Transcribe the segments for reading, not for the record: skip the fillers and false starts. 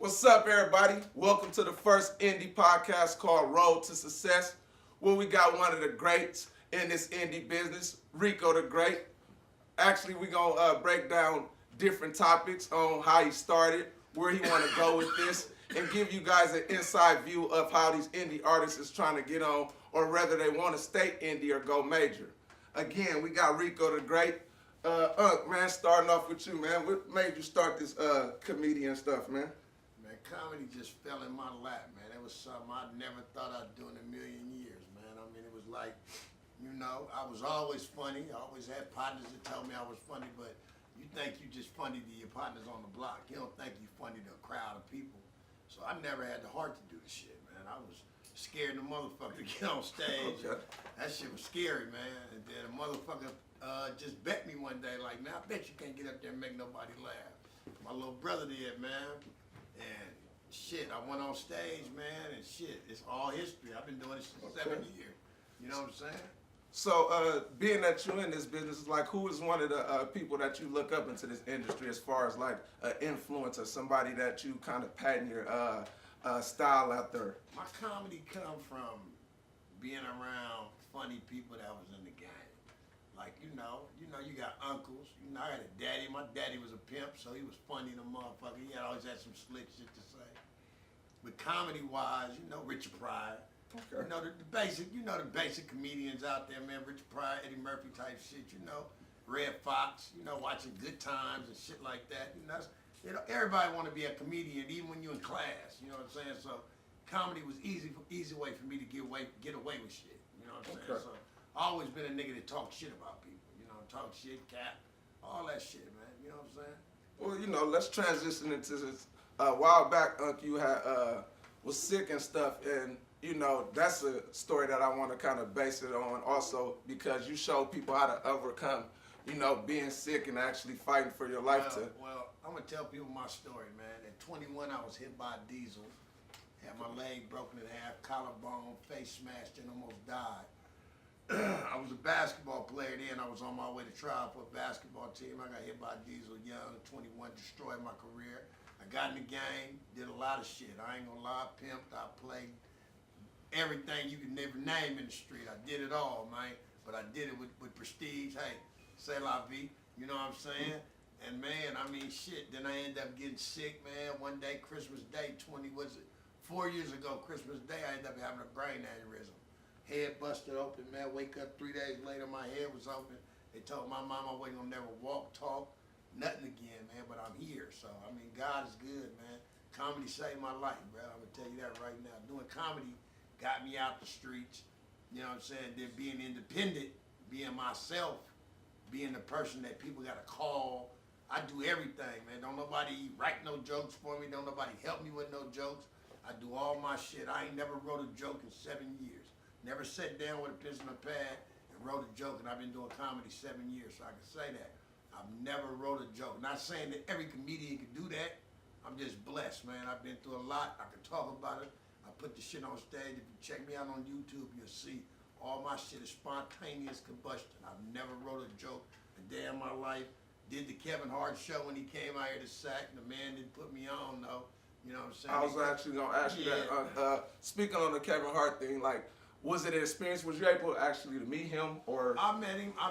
What's up, everybody? Welcome to the first indie podcast called Road to Success, where we got one of the greats in this indie business, Rico the Great. Actually, we're going to break down different topics on how he started, where he want to go with this, and give you guys an inside view of how these indie artists is trying to get on, or whether they want to stay indie or go major. Again, we got Rico the Great. Man, starting off with you, man. What made you start this comedian stuff, man? Man, comedy just fell in my lap, man. It was something I never thought I'd do in a million years, man. I mean, it was like, I was always funny. I always had partners that told me I was funny, but you think you just funny to your partners on the block. You don't think you funny to a crowd of people. So I never had the heart to do the shit, man. I was scared the motherfucker to get on stage. Okay. That shit was scary, man. And then a motherfucker just bet me one day, like, man, I bet you can't get up there and make nobody laugh. My little brother did, man. And shit, I went on stage, man, and shit, it's all history. I've been doing this since 7 years. You know what I'm saying? So, being that you're in this business, like, who is one of the people that you look up into this industry as far as like an influencer, somebody that you kind of pattern your style out there? My comedy come from being around funny people that was in the game. Like, you got uncles. I had a daddy. My daddy was a pimp, so he was funny the motherfucker. He always had some slick shit to say. But comedy-wise, Richard Pryor. Okay. The basic comedians out there, man. Richard Pryor, Eddie Murphy type shit. Red Fox. Watching Good Times and shit like that. Everybody want to be a comedian, even when you're in class. You know what I'm saying? So, comedy was easy way for me to get away with shit. You know what I'm saying? Okay. So, I always been a nigga that talk shit about people. Talk shit, cap, all that shit, man. You know what I'm saying? Well, let's transition into this. A while back, you had was sick and stuff, and that's a story that I want to kind of base it on also, because you show people how to overcome, being sick and actually fighting for your life. Well, I'm gonna tell people my story, man. At 21, I was hit by a diesel, had my leg broken in half, collarbone, face smashed, and almost died. I was a basketball player then. I was on my way to trial for a basketball team. I got hit by a diesel young, 21, destroyed my career. I got in the game, did a lot of shit. I ain't gonna lie, pimped, I played everything you could never name in the street. I did it all, man. But I did it with prestige. Hey, c'est la vie, you know what I'm saying? And man, I mean, shit, then I ended up getting sick, man. One day, Christmas Day, 4 years ago, Christmas Day, I ended up having a brain aneurysm. Head busted open, man. Wake up 3 days later, my head was open. They told my mom I wasn't gonna never walk, talk, nothing again, man. But I'm here, so I mean, God is good, man. Comedy saved my life, bro. I'm gonna tell you that right now. Doing comedy got me out the streets. You know what I'm saying? Then being independent, being myself, being the person that people gotta call. I do everything, man. Don't nobody write no jokes for me. Don't nobody help me with no jokes. I do all my shit. I ain't never wrote a joke in 7 years. Never sat down with a pencil and a pad and wrote a joke, and I've been doing comedy 7 years, so I can say that. I've never wrote a joke. Not saying that every comedian can do that. I'm just blessed, man. I've been through a lot. I can talk about it. I put the shit on stage. If you check me out on YouTube, you'll see all my shit is spontaneous combustion. I've never wrote a joke a day in my life. Did the Kevin Hart show when he came out here to SAC. The man didn't put me on, though. You know what I'm saying? I was actually gonna ask you that. Speaking on the Kevin Hart thing, like, was it an experience? Was you able actually to meet him, or? I met him. I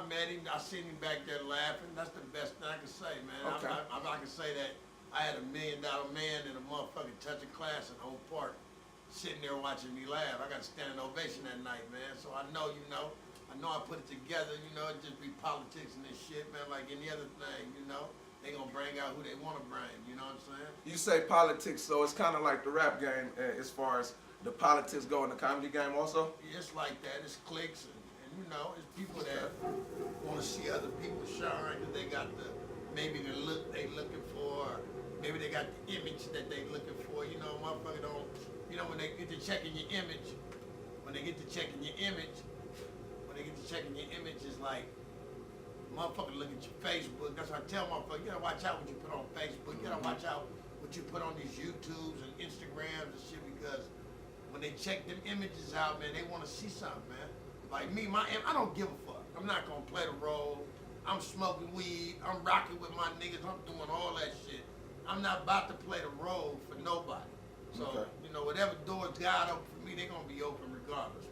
seen him back there laughing. That's the best thing I can say, man. Okay. I can say that I had $1 million man in a motherfucking touching class in Home Park, sitting there watching me laugh. I got a standing ovation that night, man. So I know, I know I put it together. It just be politics and this shit, man. Like any other thing, they gonna bring out who they want to bring. You know what I'm saying? You say politics, so it's kind of like the rap game as far as the politics go in the comedy game also? It's like that. It's cliques and it's people that want to see other people shine because they got maybe the look they looking for, or maybe they got the image that they looking for. Motherfucker don't, when they get to checking your image, it's like, motherfucker look at your Facebook. That's why I tell motherfucker, you gotta watch out what you put on Facebook. You gotta watch out what you put on these YouTubes and Instagrams and shit, because when they check them images out, man, they want to see something, man. Like me, I don't give a fuck. I'm not gonna play the role. I'm smoking weed. I'm rocking with my niggas. I'm doing all that shit. I'm not about to play the role for no God open for me, they're gonna be open regardless,